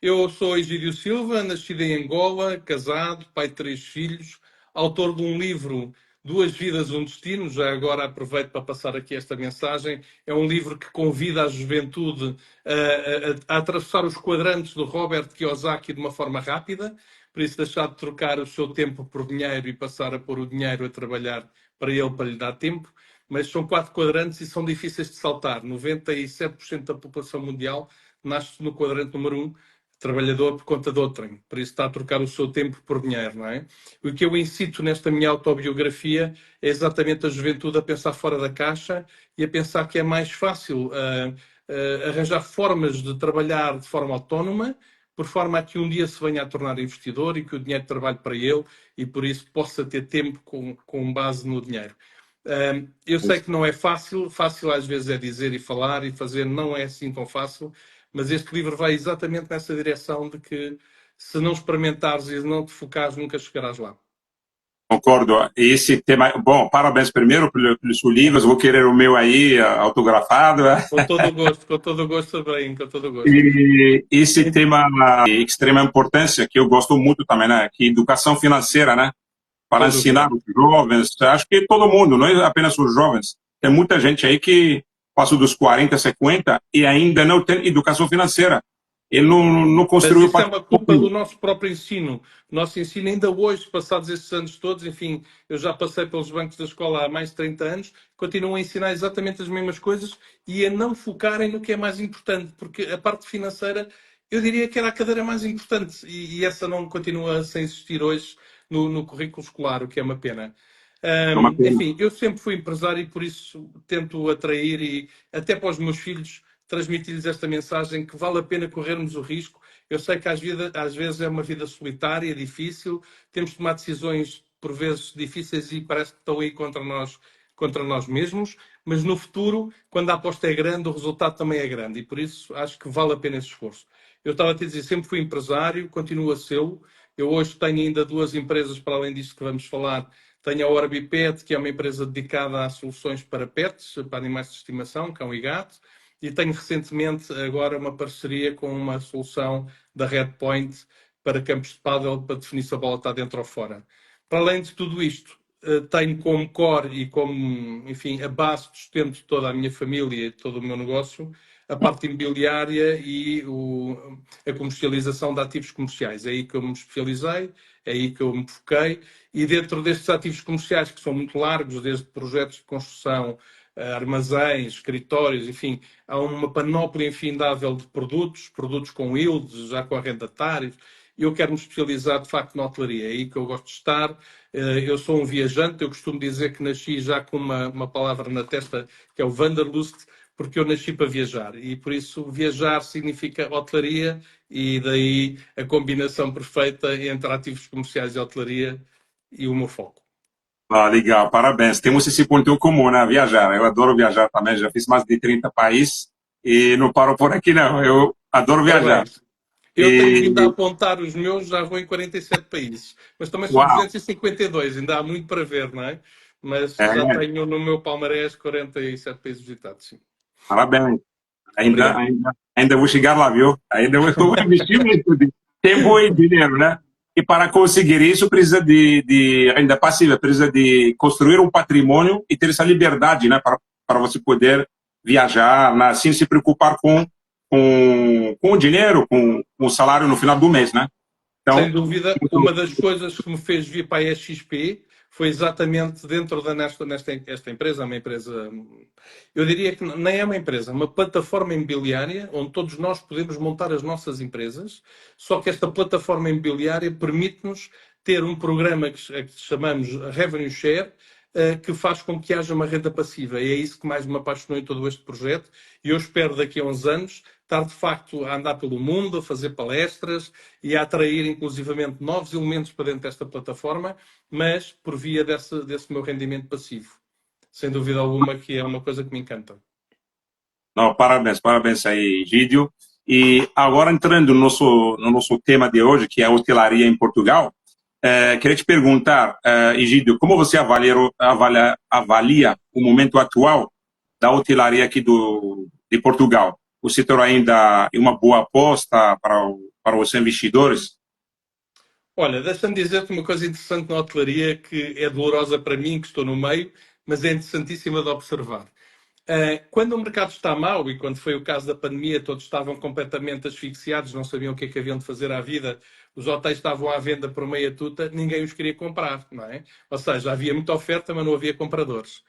Eu sou Egídio Silva, nascido em Angola, casado, pai de 3 filhos, autor de um livro, Duas Vidas, um Destino. Já agora aproveito para passar aqui esta mensagem. É um livro que convida a juventude a atravessar os quadrantes do Robert Kiyosaki de uma forma rápida, por isso deixar de trocar o seu tempo por dinheiro e passar a pôr o dinheiro a trabalhar para ele, para lhe dar tempo. Mas são 4 quadrantes e são difíceis de saltar. 97% da população mundial nasce no quadrante número 1, trabalhador por conta de outrem, por isso está a trocar o seu tempo por dinheiro, não é? O que eu incito nesta minha autobiografia é exatamente a juventude a pensar fora da caixa e a pensar que é mais fácil arranjar formas de trabalhar de forma autónoma, por forma a que um dia se venha a tornar investidor e que o dinheiro trabalhe para ele e por isso possa ter tempo com base no dinheiro. Eu sei que não é fácil, fácil às vezes é dizer e falar e fazer, não é assim tão fácil, mas este livro vai exatamente nessa direção de que se não experimentares e não te focares, nunca chegarás lá. Concordo. Esse tema, bom, parabéns primeiro pelo seu livro, vou querer o meu aí autografado. Com todo o gosto também, com todo o gosto. E esse tema de extrema importância, que eu gosto muito também, né, que educação financeira, né, para ensinar os jovens, acho que todo mundo, não é apenas os jovens, tem muita gente aí que passa dos 40, 50 e ainda não tem educação financeira. Ele não construiu... Mas isso é uma culpa do nosso próprio ensino. O nosso ensino ainda hoje, passados estes anos todos, enfim, eu já passei pelos bancos da escola há mais de 30 anos, continuam a ensinar exatamente as mesmas coisas e a não focarem no que é mais importante, porque a parte financeira, eu diria que era a cadeira mais importante e essa não continua sem existir hoje no currículo escolar, o que é uma pena. Enfim, eu sempre fui empresário e por isso tento atrair e até para os meus filhos transmitir-lhes esta mensagem que vale a pena corrermos o risco. Eu sei que às vezes é uma vida solitária, difícil, temos de tomar decisões por vezes difíceis e parece que estão aí contra nós mesmos, mas no futuro, quando a aposta é grande, o resultado também é grande e por isso acho que vale a pena esse esforço. Eu estava a te dizer, sempre fui empresário, continuo a ser-lo. Eu hoje tenho ainda 2 empresas, para além disto que vamos falar. Tenho a Orbipet, que é uma empresa dedicada a soluções para pets, para animais de estimação, cão e gato. E tenho recentemente agora uma parceria com uma solução da Redpoint para campos de pádel, para definir se a bola está dentro ou fora. Para além de tudo isto, tenho como core e como, enfim, a base de sustento de toda a minha família e todo o meu negócio, a parte imobiliária e a comercialização de ativos comerciais. É aí que eu me especializei, é aí que eu me foquei. E dentro destes ativos comerciais, que são muito largos, desde projetos de construção, armazéns, escritórios, enfim, há uma panóplia infindável de produtos com yields, já com arrendatários. Eu quero me especializar, de facto, na hotelaria. É aí que eu gosto de estar. Eu sou um viajante. Eu costumo dizer que nasci já com uma palavra na testa, que é o Wanderlust, porque eu nasci para viajar. E, por isso, viajar significa hotelaria e daí a combinação perfeita entre ativos comerciais e hotelaria e o meu foco. Ah, legal, parabéns. Temos esse ponto em comum, né? Viajar. Eu adoro viajar também, já fiz mais de 30 países e não paro por aqui, não. Eu adoro viajar. Eu tenho vindo a apontar os meus, já vou em 47 países. Mas também são 252, ainda há muito para ver, não é? Mas já tenho no meu palmarés 47 países visitados, sim. Parabéns. Ainda vou chegar lá, viu? Ainda vou investir muito de tempo e dinheiro, né? E para conseguir isso, precisa de renda passiva, precisa de construir um patrimônio e ter essa liberdade, né? Para você poder viajar, né? Sem se preocupar com o dinheiro, com o salário no final do mês, né? Então, sem dúvida, uma das coisas que me fez vir para a XP foi exatamente dentro esta empresa, uma empresa, eu diria que nem é uma empresa, uma plataforma imobiliária onde todos nós podemos montar as nossas empresas, só que esta plataforma imobiliária permite-nos ter um programa que chamamos Revenue Share, que faz com que haja uma renda passiva. E é isso que mais me apaixonou em todo este projeto e eu espero daqui a uns anos estar de facto a andar pelo mundo, a fazer palestras e a atrair inclusivamente novos elementos para dentro desta plataforma, mas por via desse meu rendimento passivo. Sem dúvida alguma que é uma coisa que me encanta. Não, parabéns aí, Egídio. E agora entrando no nosso tema de hoje, que é a hotelaria em Portugal, queria te perguntar, Egídio, como você avalia o momento atual da hotelaria aqui de Portugal? O setor ainda é uma boa aposta para para os investidores? Olha, deixa-me dizer-te uma coisa interessante na hotelaria que é dolorosa para mim, que estou no meio, mas é interessantíssima de observar. Quando o mercado está mau, e quando foi o caso da pandemia, todos estavam completamente asfixiados, não sabiam o que é que haviam de fazer à vida, os hotéis estavam à venda por meia tuta, ninguém os queria comprar, não é? Ou seja, havia muita oferta, mas não havia compradores.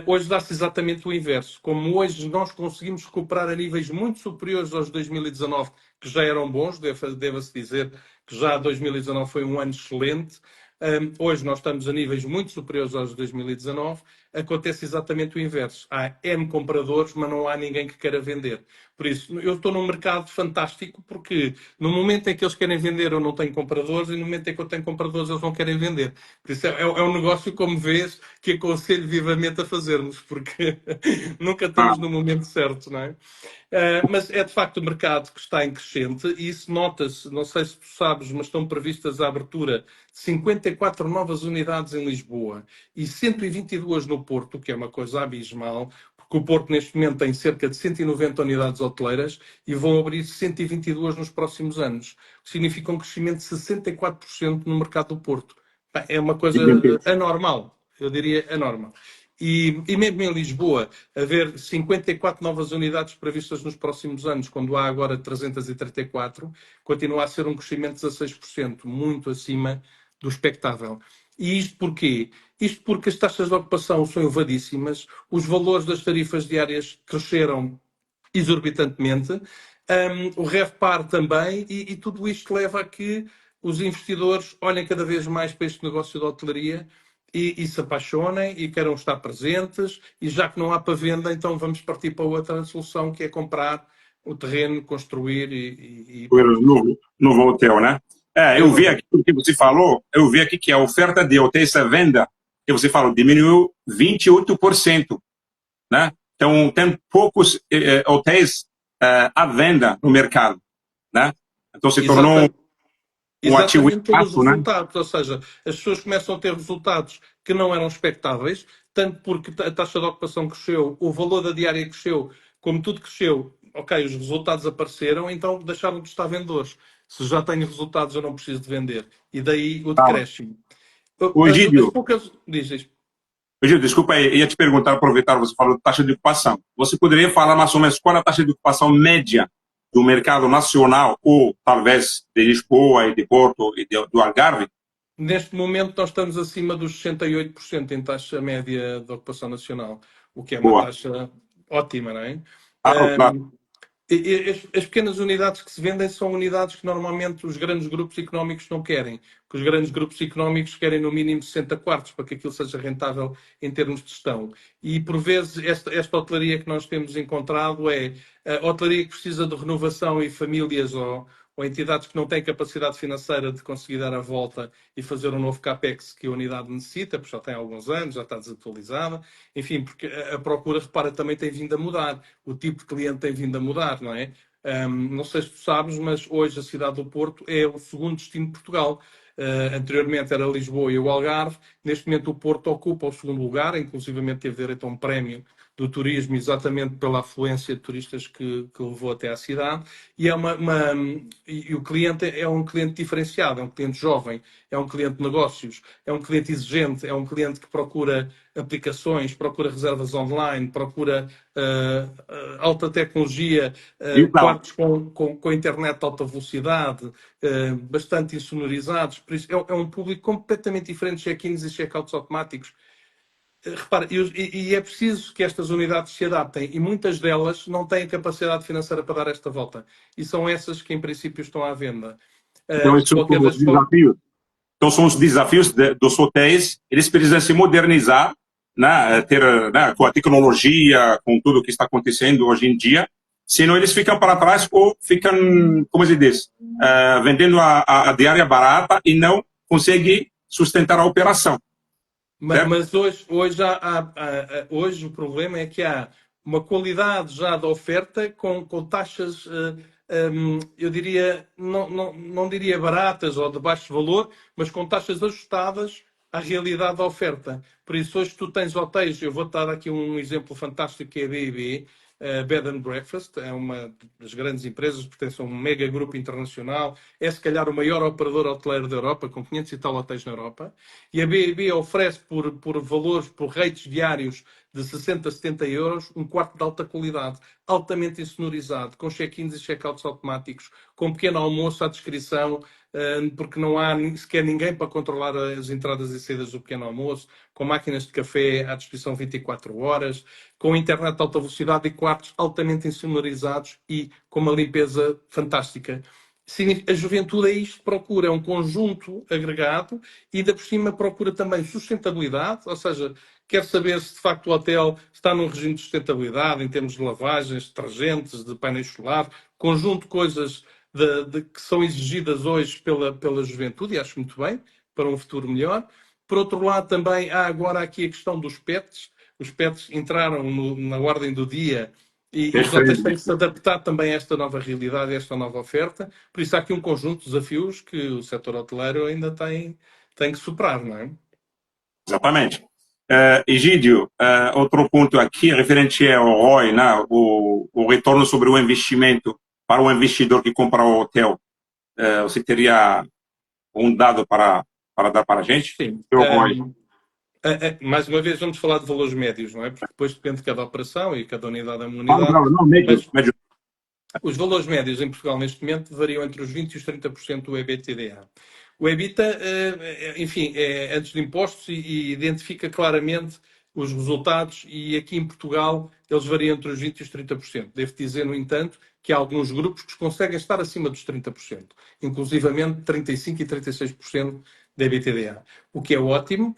Hoje dá-se exatamente o inverso. Como hoje nós conseguimos recuperar a níveis muito superiores aos 2019, que já eram bons, deva-se dizer que já 2019 foi um ano excelente. Hoje nós estamos a níveis muito superiores aos de 2019. Acontece exatamente o inverso. Há N compradores, mas não há ninguém que queira vender. Por isso, eu estou num mercado fantástico, porque no momento em que eles querem vender, eu não tenho compradores, e no momento em que eu tenho compradores, eles não querem vender. Por isso, é um negócio, como vês, que aconselho vivamente a fazermos, porque nunca Ah, estamos no momento certo, não é? Mas é de facto o mercado que está em crescente e isso nota-se, não sei se tu sabes, mas estão previstas a abertura de 54 novas unidades em Lisboa e 122 no Porto, que é uma coisa abismal, porque o Porto neste momento tem cerca de 190 unidades hoteleiras e vão abrir 122 nos próximos anos, o que significa um crescimento de 64% no mercado do Porto. É uma coisa anormal, eu diria anormal. E mesmo em Lisboa, haver 54 novas unidades previstas nos próximos anos, quando há agora 334, continua a ser um crescimento de 16%, muito acima do expectável. E isto porquê? Isto porque as taxas de ocupação são elevadíssimas, os valores das tarifas diárias cresceram exorbitantemente, o RevPAR também, e tudo isto leva a que os investidores olhem cada vez mais para este negócio de hotelaria e se apaixonem e queiram estar presentes, e já que não há para venda, então vamos partir para outra solução, que é comprar o terreno, construir e o pronto. novo hotel, né? É Eu o vi novo. aqui o que você falou, eu vi aqui que a oferta de hotéis à venda, que você falou, diminuiu 28%, né? Então, tem poucos hotéis à venda no mercado, né? Então, se tornou Exata, um ativo exatamente pelos escasso, né? resultados, ou seja, as pessoas começam a ter resultados que não eram expectáveis, tanto porque a taxa de ocupação cresceu, o valor da diária cresceu, como tudo cresceu, ok, os resultados apareceram, então deixaram de estar vendedores. Se já tenho resultados, eu não preciso de vender. E daí o Ah, decréscimo. o As Egídio, poucas. Diz. Desculpa aí, ia te perguntar, aproveitar, você falou de taxa de ocupação. Você poderia falar mais ou menos qual é a taxa de ocupação média do mercado nacional, ou talvez de Lisboa e de Porto e do Algarve? Neste momento, nós estamos acima dos 68% em taxa média de ocupação nacional, o que é uma Boa. taxa ótima, não é? Claro, claro. As pequenas unidades que se vendem são unidades que normalmente os grandes grupos económicos não querem, que os grandes grupos económicos querem no mínimo 60 quartos para que aquilo seja rentável em termos de gestão. E por vezes esta hotelaria que nós temos encontrado é a hotelaria que precisa de renovação e famílias ou entidades que não têm capacidade financeira de conseguir dar a volta e fazer um novo CAPEX que a unidade necessita, porque já tem alguns anos, já está desatualizada. Enfim, porque a procura, repara, também tem vindo a mudar. O tipo de cliente tem vindo a mudar, não é? Não sei se tu sabes, mas hoje a cidade do Porto é o segundo destino de Portugal. Anteriormente era Lisboa e o Algarve. Neste momento o Porto ocupa o segundo lugar, inclusivamente teve direito a um prémio do turismo, exatamente pela afluência de turistas que levou até à cidade. E, e o cliente é um cliente diferenciado, é um cliente jovem, é um cliente de negócios, é um cliente exigente, é um cliente que procura aplicações, procura reservas online, procura alta tecnologia, Então, quartos com internet de alta velocidade, bastante insonorizados. Por isso, é um público completamente diferente, check-ins e check-outs automáticos. Repara, e é preciso que estas unidades se adaptem e muitas delas não têm capacidade financeira para dar esta volta. E são essas que, em princípio, estão à venda. então, De esses são qualquer os das formas, desafios. Então, são os desafios dos hotéis. Eles precisam se modernizar, né, ter, né, com a tecnologia, com tudo o que está acontecendo hoje em dia. Senão, eles ficam para trás ou ficam, como se diz, vendendo a diária barata e não conseguem sustentar a operação. Certo? mas hoje o problema é que há uma qualidade já da oferta com taxas, eu diria, não diria baratas ou de baixo valor, mas com taxas ajustadas à realidade da oferta. Por isso, hoje tu tens hotéis, eu vou dar aqui um exemplo fantástico que é a B&B. Bed and Breakfast, é uma das grandes empresas, pertence a um mega grupo internacional, é se calhar o maior operador hoteleiro da Europa, com 500 e tal hotéis na Europa, e a B&B oferece por valores, por rates diários de 60 a 70 euros, um quarto de alta qualidade, altamente insonorizado, com check-ins e check-outs automáticos, com pequeno almoço à descrição, porque não há sequer ninguém para controlar as entradas e saídas do pequeno almoço, com máquinas de café à disposição 24 horas, com internet de alta velocidade e quartos altamente insonorizados e com uma limpeza fantástica. A juventude é isto que procura, é um conjunto agregado e, ainda por cima, procura também sustentabilidade, ou seja, quer saber se de facto o hotel está num regime de sustentabilidade, em termos de lavagens, de detergentes, de painéis solares, conjunto de coisas que são exigidas hoje pela juventude, e acho muito bem, para um futuro melhor. Por outro lado, também há agora aqui a questão dos pets. Os pets entraram na ordem do dia e os hotéis têm que se adaptar também a esta nova realidade, a esta nova oferta. Por isso há aqui um conjunto de desafios que o setor hoteleiro ainda tem que superar, não é? Exatamente. Egídio, outro ponto aqui referente ao ROI, né, o retorno sobre o investimento para o investidor que compra o hotel. Você teria um dado para dar para a gente? Sim. Mais uma vez, vamos falar de valores médios, não é? Porque depois depende de cada operação e cada unidade é uma unidade. Não, médio. Os valores médios em Portugal neste momento variam entre os 20% e os 30% do EBITDA. O EBITDA, enfim, é antes de impostos e identifica claramente os resultados e aqui em Portugal eles variam entre os 20% e os 30%. Devo dizer, no entanto, que há alguns grupos que conseguem estar acima dos 30%, inclusivamente 35% e 36% da EBITDA, o que é ótimo,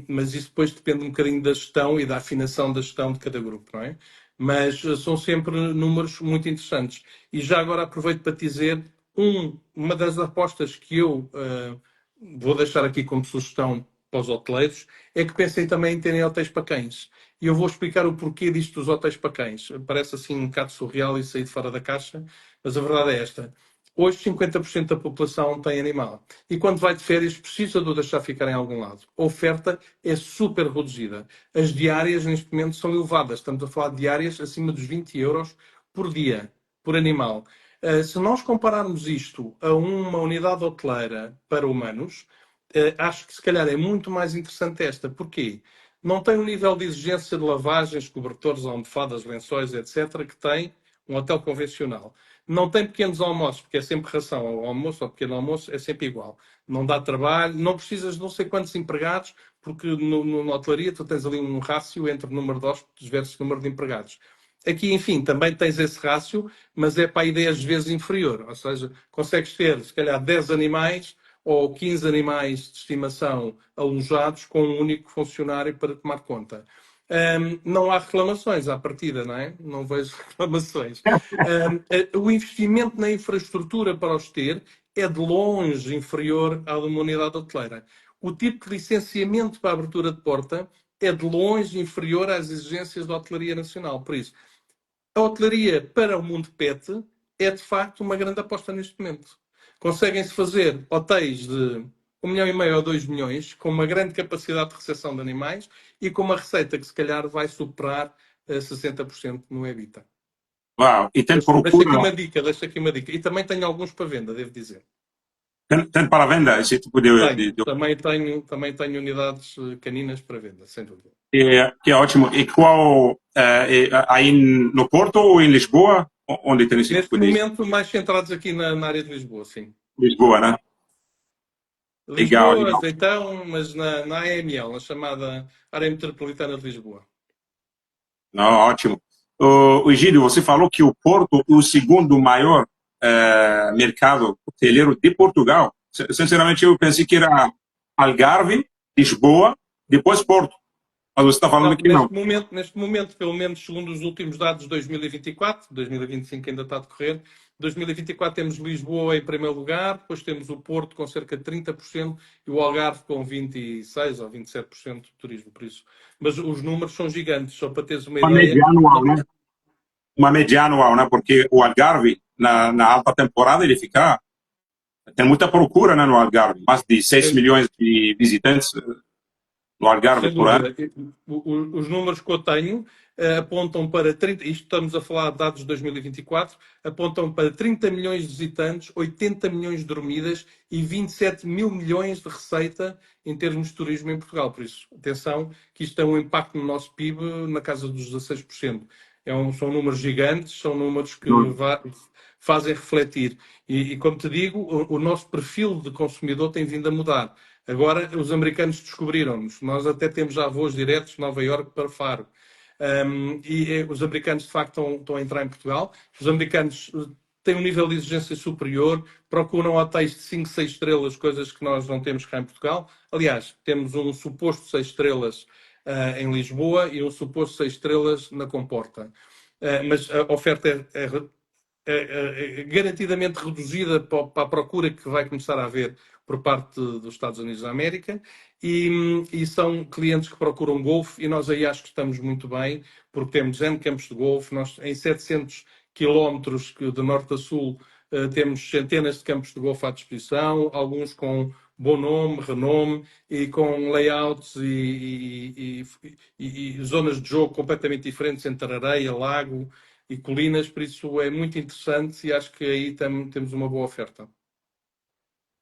mas isso depois depende um bocadinho da gestão e da afinação da gestão de cada grupo, não é? Mas são sempre números muito interessantes. E já agora aproveito para te dizer, uma das apostas que eu vou deixar aqui como sugestão para os hoteleiros é que pensem também em terem hotéis para cães. E eu vou explicar o porquê disto dos hotéis para cães. Parece assim um bocado surreal e sair de fora da caixa, mas a verdade é esta. Hoje 50% da população tem animal. E quando vai de férias precisa de o deixar ficar em algum lado. A oferta é super reduzida. As diárias neste momento são elevadas. Estamos a falar de diárias acima dos 20 euros por dia, por animal. Se nós compararmos isto a uma unidade hoteleira para humanos, acho que se calhar é muito mais interessante esta. Porquê? Não tem o nível de exigência de lavagens, cobertores, almofadas, lençóis, etc., que tem um hotel convencional. Não tem pequenos almoços, porque é sempre ração. O almoço ou pequeno almoço é sempre igual. Não dá trabalho, não precisas de não sei quantos empregados, porque na hotelaria tu tens ali um rácio entre o número de hóspedes versus o número de empregados. Aqui, enfim, também tens esse rácio, mas é para aí 10 vezes inferior. Ou seja, consegues ter, se calhar, 10 animais ou 15 animais de estimação alojados com um único funcionário para tomar conta. Não há reclamações à partida, não é? Não vejo reclamações. O investimento na infraestrutura para os ter é de longe inferior à de uma unidade hoteleira. O tipo de licenciamento para a abertura de porta é de longe inferior às exigências da hotelaria nacional. Por isso, a hotelaria para o mundo pet é de facto uma grande aposta neste momento. Conseguem-se fazer hotéis de 1,5 milhão ou 2 milhões com uma grande capacidade de recepção de animais e com uma receita que se calhar vai superar 60% no EBITDA. Uau, e tem procura... Deixa aqui uma dica. E também tenho alguns para venda, devo dizer. Tem para venda esse tipo de... Também tenho unidades caninas para venda, sem dúvida. Que é ótimo. E qual... aí no Porto ou em Lisboa? Onde tem esse Neste momento, mais centrados aqui na área de Lisboa, sim. Lisboa, né? Lisboa, legal. Azeitão, mas na AML, na chamada Área Metropolitana de Lisboa. Não, ótimo. Egídio, você falou que o Porto é o segundo maior mercado hoteleiro de Portugal. Sinceramente, eu pensei que era Algarve, Lisboa, depois Porto. Mas você está falando que não. Neste momento, pelo menos segundo os últimos dados de 2024, 2025 ainda está a decorrer, 2024 temos Lisboa em primeiro lugar, depois temos o Porto com cerca de 30% e o Algarve com 26% ou 27% de turismo, por isso. Mas os números são gigantes, só para teres uma ideia. Média anual, né? Uma média anual, né? Porque o Algarve, na alta temporada, ele fica... Tem muita procura, né, no Algarve. Mais de 6 milhões de visitantes no Algarve por ano. Os números que eu tenho apontam para 30, isto estamos a falar de dados de 2024, apontam para 30 milhões de visitantes, 80 milhões de dormidas e 27 mil milhões de receita em termos de turismo em Portugal. Por isso, atenção, que isto tem um impacto no nosso PIB na casa dos 16%. São números gigantes, são números que fazem refletir. E como te digo, o nosso perfil de consumidor tem vindo a mudar. Agora, os americanos descobriram-nos. Nós até temos já voos diretos de Nova Iorque para Faro. Os americanos, de facto, estão a entrar em Portugal. Os americanos têm um nível de exigência superior, procuram hotéis de 5, 6 estrelas, coisas que nós não temos cá em Portugal. Aliás, temos um suposto 6 estrelas em Lisboa e um suposto 6 estrelas na Comporta. Mas a oferta é garantidamente reduzida para a procura que vai começar a haver por parte dos Estados Unidos da América e são clientes que procuram golfe e nós aí acho que estamos muito bem porque temos N campos de golfe, nós em 700 quilómetros de norte a sul temos centenas de campos de golfe à disposição, alguns com bom nome, renome e com layouts e zonas de jogo completamente diferentes entre areia, lago e colinas, por isso é muito interessante e acho que aí temos uma boa oferta.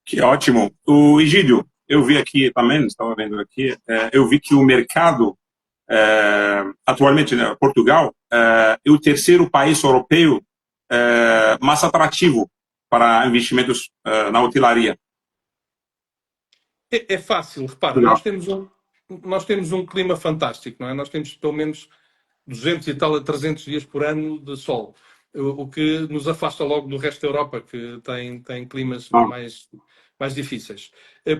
Que ótimo. O Egídio, eu vi aqui também, estava vendo aqui, eu vi que o mercado, atualmente, né, Portugal, é o terceiro país europeu mais atrativo para investimentos na hotelaria. É fácil, repara, nós temos um clima fantástico, não é? Nós temos pelo menos 200 e tal a 300 dias por ano de sol, o que nos afasta logo do resto da Europa, que tem climas mais difíceis.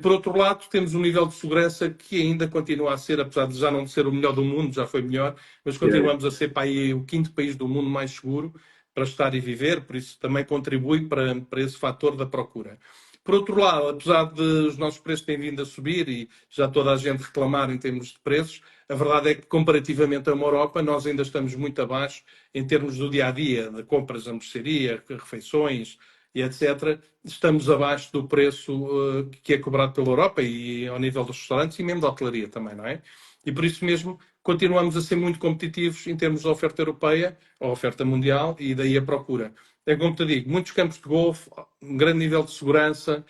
Por outro lado, temos um nível de segurança que ainda continua a ser, apesar de já não ser o melhor do mundo, já foi melhor, mas continuamos a ser para aí o 5º país do mundo mais seguro para estar e viver, por isso também contribui para esse fator da procura. Por outro lado, apesar de os nossos preços terem vindo a subir e já toda a gente reclamar em termos de preços, a verdade é que, comparativamente a uma Europa, nós ainda estamos muito abaixo em termos do dia-a-dia, de compras a mercearia, refeições e etc. Estamos abaixo do preço que é cobrado pela Europa e ao nível dos restaurantes e mesmo da hotelaria também, não é? E por isso mesmo continuamos a ser muito competitivos em termos de oferta europeia, ou oferta mundial, e daí a procura. É como te digo, muitos campos de golfe, um grande nível de segurança,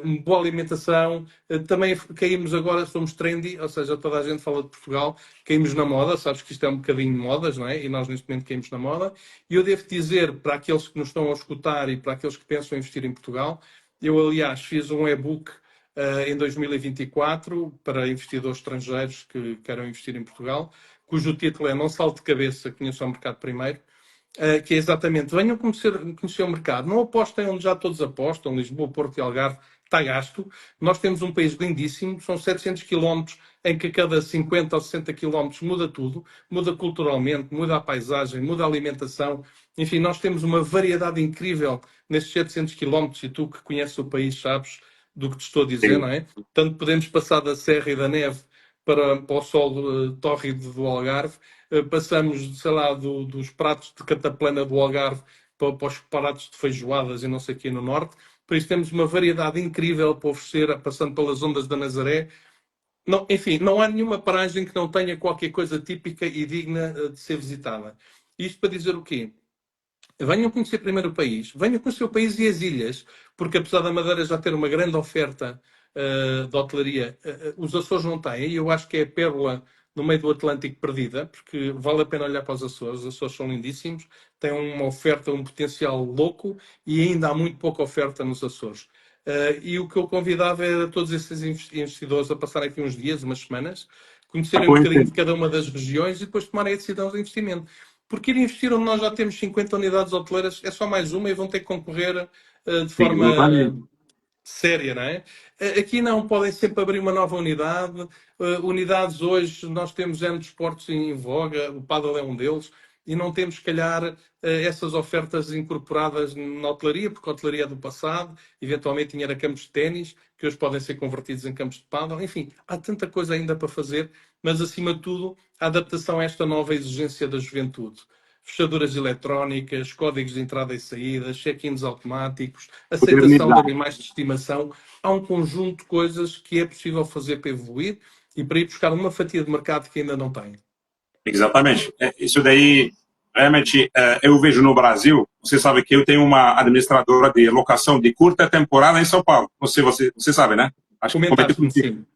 uma boa alimentação. Também caímos agora, somos trendy, ou seja, toda a gente fala de Portugal, caímos na moda, sabes que isto é um bocadinho de modas, não é? E nós neste momento caímos na moda. E eu devo dizer, para aqueles que nos estão a escutar e para aqueles que pensam em investir em Portugal, eu aliás fiz um e-book em 2024 para investidores estrangeiros que queiram investir em Portugal, cujo título é Não Salte de Cabeça, conheça o mercado primeiro. Que é exatamente, venham conhecer o mercado, não apostem onde já todos apostam, Lisboa, Porto e Algarve, está gasto. Nós temos um país lindíssimo, são 700 quilómetros em que a cada 50 ou 60 quilómetros muda tudo, muda culturalmente, muda a paisagem, muda a alimentação. Enfim, nós temos uma variedade incrível nestes 700 quilómetros e tu que conheces o país sabes do que te estou a dizer, não é? Tanto podemos passar da serra e da neve para o sol tórrido do Algarve, passamos, sei lá, dos pratos de cataplana do Algarve para os pratos de feijoadas e não sei o quê no norte. Por isso temos uma variedade incrível para oferecer, passando pelas ondas da Nazaré. Não, enfim, não há nenhuma paragem que não tenha qualquer coisa típica e digna de ser visitada. Isto para dizer o quê? Venham conhecer primeiro o país, venham conhecer o país e as ilhas, porque apesar da Madeira já ter uma grande oferta de hotelaria, os Açores não têm, e eu acho que é a pérola no meio do Atlântico perdida, porque vale a pena olhar para os Açores são lindíssimos, têm uma oferta, um potencial louco, e ainda há muito pouca oferta nos Açores. E o que eu convidava era todos esses investidores a passarem aqui uns dias, umas semanas, conhecerem um bocadinho de cada uma das regiões e depois tomarem a decisão de investimento. Porque ir investir onde nós já temos 50 unidades hoteleiras é só mais uma e vão ter que concorrer de forma séria, não é? Aqui não, podem sempre abrir uma nova unidade. Unidades hoje, nós temos N desportos em voga, o pádel é um deles, e não temos, se calhar, essas ofertas incorporadas na hotelaria, porque a hotelaria é do passado, eventualmente tinha campos de ténis, que hoje podem ser convertidos em campos de pádel. Enfim, há tanta coisa ainda para fazer, mas, acima de tudo, a adaptação a esta nova exigência da juventude. Fechaduras eletrónicas, códigos de entrada e saída, check-ins automáticos, aceitação de animais de estimação. Há um conjunto de coisas que é possível fazer para evoluir e para ir buscar uma fatia de mercado que ainda não tem. Exatamente. Isso daí, realmente, eu vejo no Brasil, você sabe que eu tenho uma administradora de locação de curta temporada em São Paulo. Você sabe, né? Acho que comentei Comentaste-me, contigo. sim.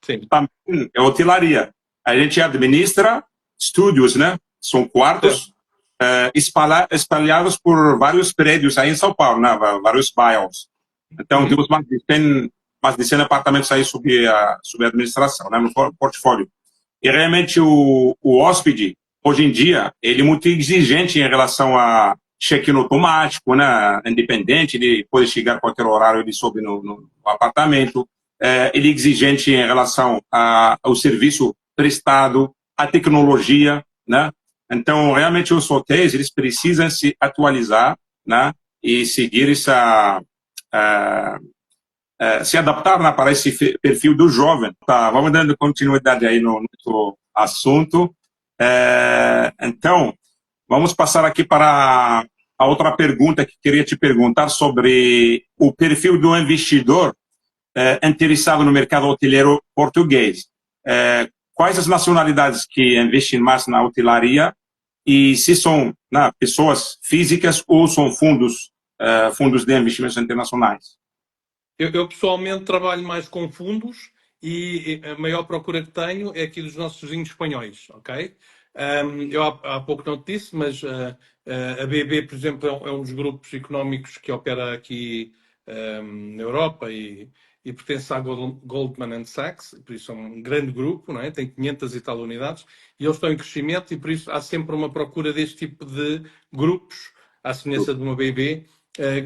Sim. Também é hotelaria. A gente administra estúdios, né? São Certo. quartos espalhados por vários prédios aí em São Paulo, né? Vários bairros. Então, Uhum. temos mais de 100 apartamentos aí sob administração, né? No portfólio. E realmente o hóspede, hoje em dia, ele é muito exigente em relação a check-in automático, né? Independente, ele pode chegar a qualquer horário, ele sobe no apartamento. Ele é exigente em relação ao serviço prestado, à tecnologia, né? Então, realmente, os hotéis, eles precisam se atualizar, né? E seguir se adaptar, né, para esse perfil do jovem. Tá, vamos dando continuidade aí no nosso assunto. Então, vamos passar aqui para a outra pergunta que queria te perguntar sobre o perfil do investidor interessado no mercado hoteleiro português. Quais as nacionalidades que investem mais na hotelaria e se são, né, pessoas físicas ou são fundos de investimentos internacionais? Eu pessoalmente trabalho mais com fundos e a maior procura que tenho é aqui dos nossos vizinhos espanhóis, ok? Eu há pouco não te disse, mas a BB, por exemplo, é um dos grupos económicos que opera aqui na Europa e pertence à Goldman Sachs, por isso é um grande grupo, não é? Tem 500 e tal unidades, e eles estão em crescimento e por isso há sempre uma procura deste tipo de grupos, à semelhança de uma BB,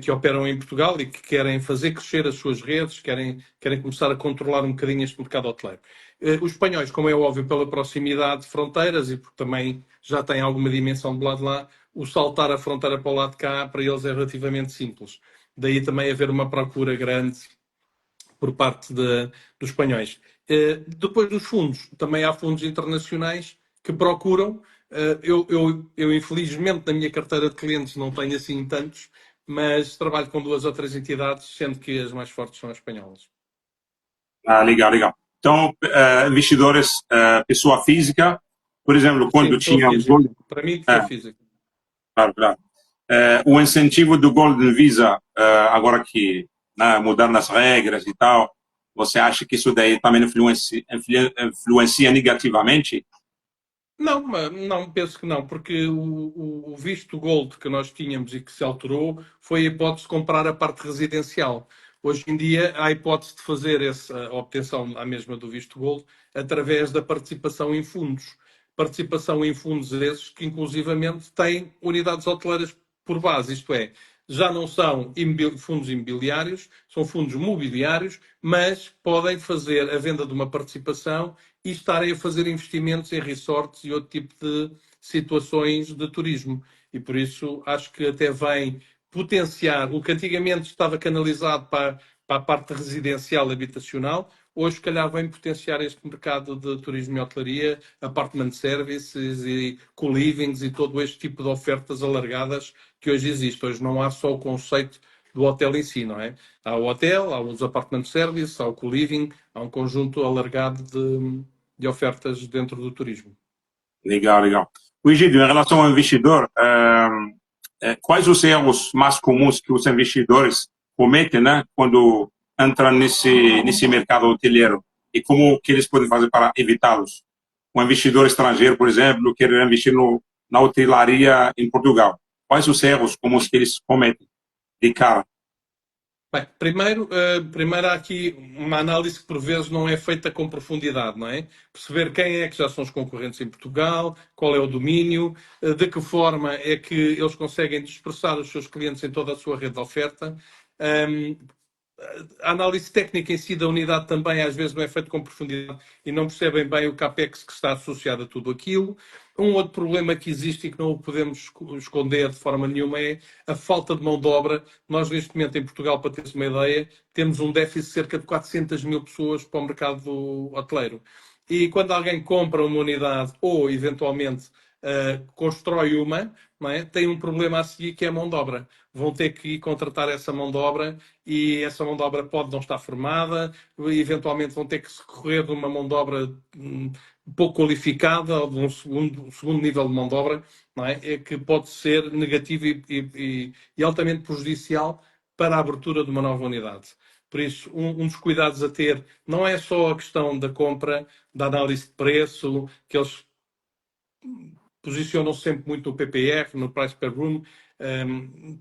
que operam em Portugal e que querem fazer crescer as suas redes, querem começar a controlar um bocadinho este mercado hoteleiro. Os espanhóis, como é óbvio, pela proximidade de fronteiras e porque também já têm alguma dimensão do lado de lá, o saltar a fronteira para o lado de cá, para eles é relativamente simples. Daí também haver uma procura grande por parte dos espanhóis. Depois dos fundos, também há fundos internacionais que procuram. Eu, infelizmente, na minha carteira de clientes não tenho assim tantos, mas trabalho com 2 ou 3 entidades, sendo que as mais fortes são as espanholas. Legal, legal. Então, investidores, pessoa física, por exemplo, Sim, quando pessoa tinha o física. Gold, Para mim, pessoa é, física. claro, claro. O incentivo do Golden Visa, agora que, né, mudaram as regras e tal, você acha que isso daí também influencia negativamente? Não, não, penso que não, porque o visto Gold que nós tínhamos e que se alterou foi a hipótese de comprar a parte residencial. Hoje em dia há a hipótese de fazer essa obtenção à mesma do visto Gold através da participação em fundos. Participação em fundos esses que inclusivamente têm unidades hoteleiras por base, isto é, já não são fundos imobiliários, são fundos mobiliários, mas podem fazer a venda de uma participação e estarem a fazer investimentos em resorts e outro tipo de situações de turismo. E por isso acho que até vem potenciar o que antigamente estava canalizado para a parte residencial habitacional, hoje, se calhar, vem potenciar este mercado de turismo e hotelaria, apartment services e co-livings e todo este tipo de ofertas alargadas que hoje existe. Hoje não há só o conceito do hotel em si, não é? Há o hotel, há os apartment services, há o co-living, há um conjunto alargado de ofertas dentro do turismo. Legal, legal. O Egídio, em relação ao investidor, quais os erros mais comuns que os investidores cometem, né, quando entram nesse mercado hoteleiro e como que eles podem fazer para evitá-los? Um investidor estrangeiro, por exemplo, querer investir na hotelaria em Portugal. Quais os erros comuns que eles cometem de cara? Bem, primeiro há aqui uma análise que por vezes não é feita com profundidade, não é? Perceber quem é que já são os concorrentes em Portugal, qual é o domínio, de que forma é que eles conseguem dispersar os seus clientes em toda a sua rede de oferta. Um, a análise técnica em si da unidade também às vezes não é feita com profundidade e não percebem bem o CAPEX que está associado a tudo aquilo. Um outro problema que existe e que não o podemos esconder de forma nenhuma é a falta de mão de obra. Nós, neste momento, em Portugal, para teres uma ideia, temos um déficit de cerca de 400 mil pessoas para o mercado hoteleiro. E quando alguém compra uma unidade ou, eventualmente, constrói uma, não é? Tem um problema a seguir que é a mão de obra. Vão ter que ir contratar essa mão de obra e essa mão de obra pode não estar formada, eventualmente vão ter que recorrer de uma mão de obra pouco qualificada ou de um segundo nível de mão de obra, não é? É que pode ser negativo e altamente prejudicial para a abertura de uma nova unidade. Por isso, um dos cuidados a ter não é só a questão da compra, da análise de preço, que eles posicionam sempre muito no PPR, no Price Per Room,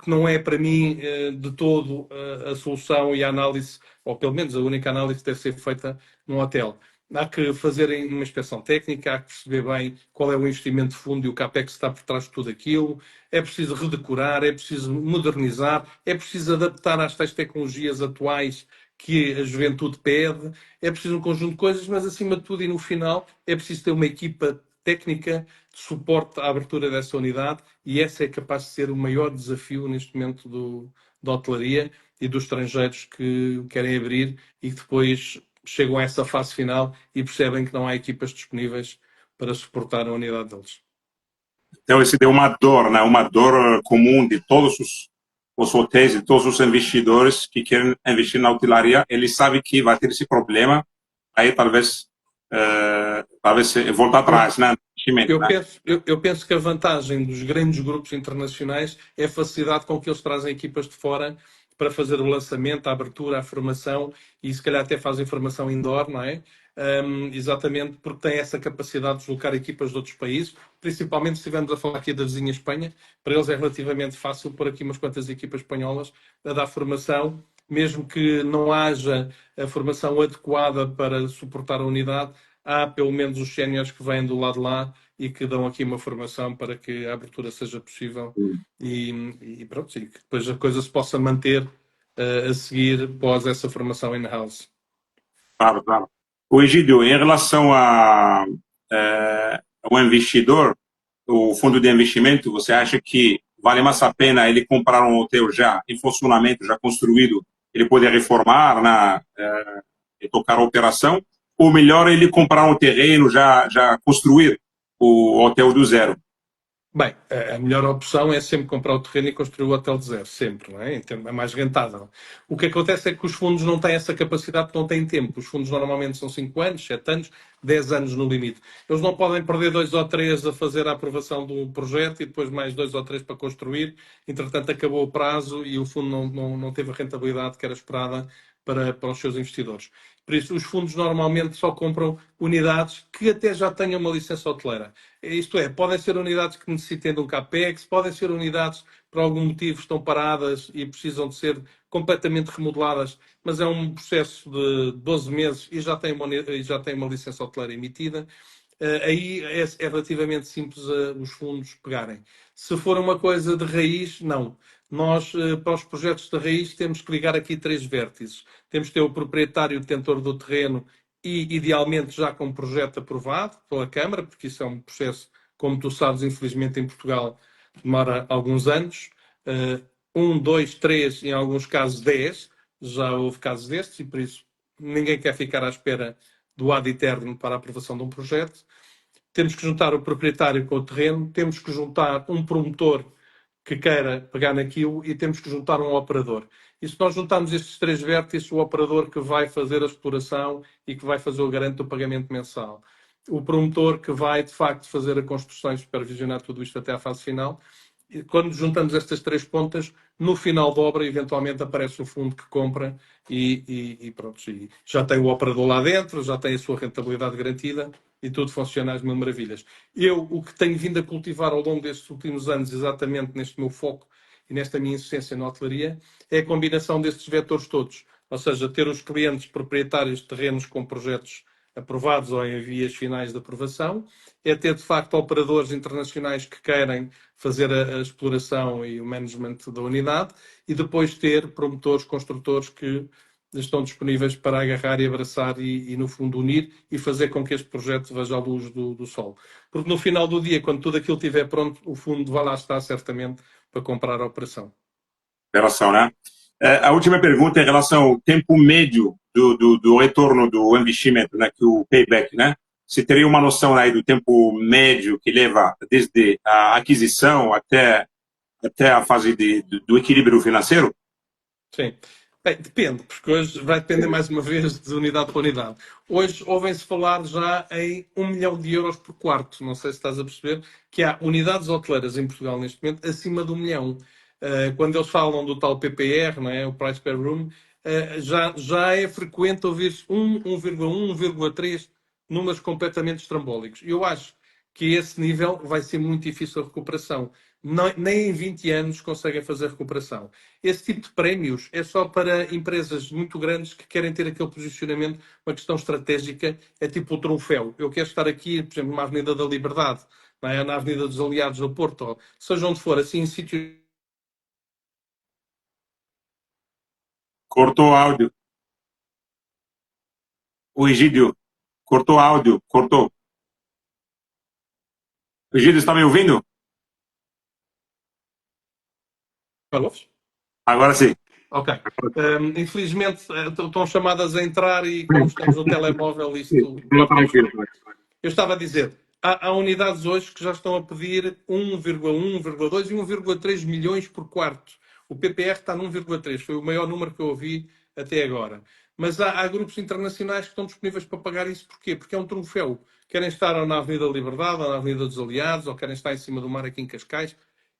que não é para mim de todo a solução e a análise, ou pelo menos a única análise que deve ser feita num hotel. Há que fazerem uma inspeção técnica, há que perceber bem qual é o investimento de fundo e o CAPEX que está por trás de tudo aquilo. É preciso redecorar, é preciso modernizar, é preciso adaptar às tais tecnologias atuais que a juventude pede. É preciso um conjunto de coisas, mas acima de tudo e no final é preciso ter uma equipa técnica de suporte à abertura dessa unidade e esse é capaz de ser o maior desafio neste momento da hotelaria e dos estrangeiros que querem abrir e que depois chegam a essa fase final e percebem que não há equipas disponíveis para suportar a unidade deles. Então, esse é uma dor, né? Uma dor comum de todos os hotéis, de todos os investidores que querem investir na hotelaria. Eles sabem que vai ter esse problema, aí talvez voltar atrás, né? Eu penso que a vantagem dos grandes grupos internacionais é a facilidade com que eles trazem equipas de fora para fazer o lançamento, a abertura, a formação e se calhar até fazem formação indoor, não é? Exatamente porque têm essa capacidade de deslocar equipas de outros países, principalmente se estivermos a falar aqui da vizinha Espanha, para eles é relativamente fácil pôr aqui umas quantas equipas espanholas a dar formação, mesmo que não haja a formação adequada para suportar a unidade, há pelo menos os séniores que vêm do lado de lá e que dão aqui uma formação para que a abertura seja possível e pronto, e que depois a coisa se possa manter a seguir após essa formação in-house. Claro, claro. O Egídio, em relação ao investidor, o fundo de investimento, você acha que vale mais a pena ele comprar um hotel já em funcionamento, já construído, ele poder reformar, né, e tocar a operação, ou melhor ele comprar um terreno, já construir o hotel do zero? Bem, a melhor opção é sempre comprar o terreno e construir o hotel de zero, sempre, não é? É mais rentável. O que acontece é que os fundos não têm essa capacidade, não têm tempo. Os fundos normalmente são 5 anos, 7 anos, 10 anos no limite. Eles não podem perder 2 ou 3 a fazer a aprovação do projeto e depois mais 2 ou 3 para construir. Entretanto, acabou o prazo e o fundo não teve a rentabilidade que era esperada para os seus investidores. Por isso, os fundos normalmente só compram unidades que até já tenham uma licença hoteleira. Isto é, podem ser unidades que necessitem de um CAPEX, podem ser unidades que por algum motivo estão paradas e precisam de ser completamente remodeladas, mas é um processo de 12 meses e já tem uma licença hoteleira emitida. Aí é relativamente simples os fundos pegarem. Se for uma coisa de raiz, não. Nós, para os projetos de raiz, temos que ligar aqui 3 vértices. Temos que ter o proprietário detentor do terreno e, idealmente, já com um projeto aprovado pela Câmara, porque isso é um processo, como tu sabes, infelizmente em Portugal, demora alguns anos. 1, 2, 3, em alguns casos 10. Já houve casos destes e, por isso, ninguém quer ficar à espera do ad eterno para a aprovação de um projeto. Temos que juntar o proprietário com o terreno, temos que juntar um promotor que queira pegar naquilo e temos que juntar um operador. E se nós juntarmos estes 3 vértices, o operador que vai fazer a exploração e que vai fazer o garanto do pagamento mensal, o promotor que vai, de facto, fazer a construção e supervisionar tudo isto até à fase final. E quando juntamos estas 3 pontas, no final da obra, eventualmente aparece o fundo que compra e pronto, e já tem o operador lá dentro, já tem a sua rentabilidade garantida e tudo funciona às mil maravilhas. O que tenho vindo a cultivar ao longo destes últimos anos, exatamente neste meu foco e nesta minha insistência na hotelaria, é a combinação destes vetores todos. Ou seja, ter os clientes proprietários de terrenos com projetos aprovados ou em vias finais de aprovação, é ter, de facto, operadores internacionais que querem fazer a exploração e o management da unidade e depois ter promotores, construtores que estão disponíveis para agarrar e abraçar e, no fundo, unir e fazer com que este projeto veja a luz do sol. Porque no final do dia, quando tudo aquilo estiver pronto, o fundo vai lá estar certamente para comprar a operação. Operação, né? A última pergunta é em relação ao tempo médio do retorno do investimento, né, que o payback, né? Você teria uma noção aí do tempo médio que leva desde a aquisição até a fase do equilíbrio financeiro? Sim. Bem, depende, porque hoje vai depender mais uma vez de unidade para unidade. Hoje ouvem-se falar já em 1 milhão de euros por quarto. Não sei se estás a perceber que há unidades hoteleiras em Portugal neste momento acima de 1 milhão. Quando eles falam do tal PPR, não é? O Price per Room, já é frequente ouvir-se 1,1, 1,3, números completamente estrambólicos. Eu acho que esse nível vai ser muito difícil a recuperação. Nem em 20 anos conseguem fazer recuperação. Esse tipo de prémios é só para empresas muito grandes que querem ter aquele posicionamento, uma questão estratégica, é tipo o troféu. Eu quero estar aqui, por exemplo, na Avenida da Liberdade, não é? Na Avenida dos Aliados do Porto, ou seja onde for, assim, em sítios. Cortou o áudio. O Egídio, cortou o áudio, cortou. O Egídio, está me ouvindo? Alô? Agora sim. Ok. Infelizmente estão chamadas a entrar e como estamos no telemóvel, isto corta-nos. Tranquilo. Eu estava a dizer, há unidades hoje que já estão a pedir 1,1, 1,2 e 1,3 milhões por quarto. O PPR está no 1,3, foi o maior número que eu ouvi até agora. Mas há grupos internacionais que estão disponíveis para pagar isso. Porquê? Porque é um troféu. Querem estar ou na Avenida da Liberdade, ou na Avenida dos Aliados, ou querem estar em cima do mar aqui em Cascais,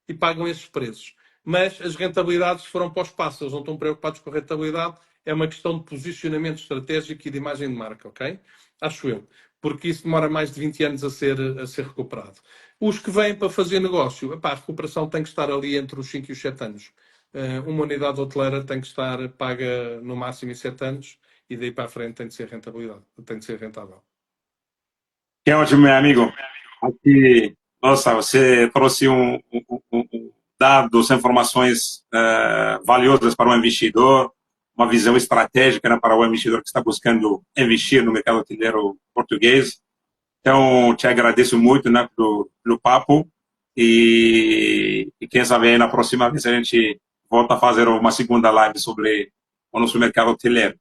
e pagam esses preços. Mas as rentabilidades foram para o espaço, eles não estão preocupados com a rentabilidade, é uma questão de posicionamento estratégico e de imagem de marca, ok? Acho eu, porque isso demora mais de 20 anos a ser recuperado. Os que vêm para fazer negócio, epá, a recuperação tem que estar ali entre os 5 e os 7 anos. Uma unidade hoteleira tem que estar paga no máximo em 7 anos e daí para a frente tem de ser rentabilidade, tem de ser rentável. Que ótimo, meu amigo. Aqui, nossa, você trouxe dados, informações valiosas para o investidor, uma visão estratégica, né, para o investidor que está buscando investir no mercado hoteleiro português. Então, te agradeço muito, né, pelo papo e quem sabe aí na próxima vez a gente volta a fazer uma segunda live sobre o nosso mercado hoteleiro.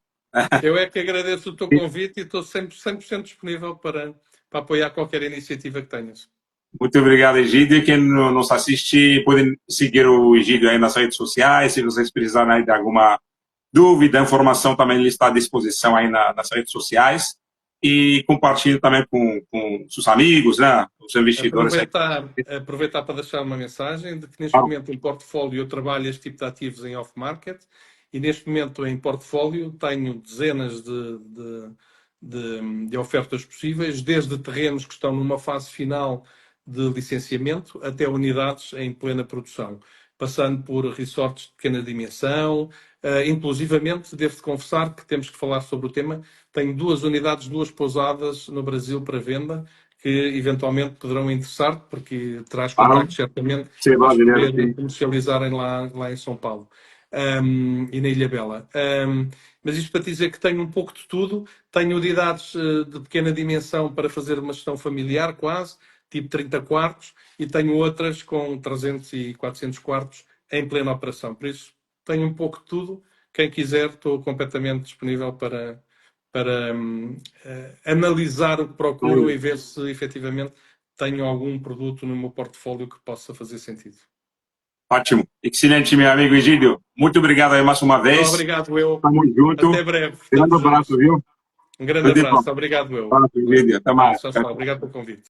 Eu é que agradeço o teu convite e estou sempre 100% disponível para apoiar qualquer iniciativa que tenhas. Muito obrigado, Egídio. Quem nos assiste, pode seguir o Egídio aí nas redes sociais. Se vocês precisarem aí de alguma dúvida, informação também ele está à disposição aí nas redes sociais. E compartilhe também com seus amigos, né? Os investidores. Aproveitar para deixar uma mensagem de que neste momento em portfólio eu trabalho este tipo de ativos em off-market e neste momento em portfólio tenho dezenas de ofertas possíveis, desde terrenos que estão numa fase final de licenciamento até unidades em plena produção, passando por resorts de pequena dimensão, inclusivamente, devo-te confessar que temos que falar sobre o tema, tenho 2 unidades, 2 pousadas no Brasil para venda, que eventualmente poderão interessar-te, porque terás contactos certamente para poder comercializarem lá em São Paulo. E na Ilha Bela. Mas isto para dizer que tenho um pouco de tudo, tenho unidades de pequena dimensão para fazer uma gestão familiar quase, tipo 30 quartos, e tenho outras com 300 e 400 quartos em plena operação. Por isso, tenho um pouco de tudo. Quem quiser, estou completamente disponível para analisar o que procuro e ver se efetivamente tenho algum produto no meu portfólio que possa fazer sentido. Ótimo. Excelente, meu amigo Egídio. Muito obrigado aí mais uma vez. Obrigado, eu. Estamos juntos. Até breve. Grande abraço, viu? Um grande abraço. Obrigado, eu. Até mais. Obrigado pelo convite.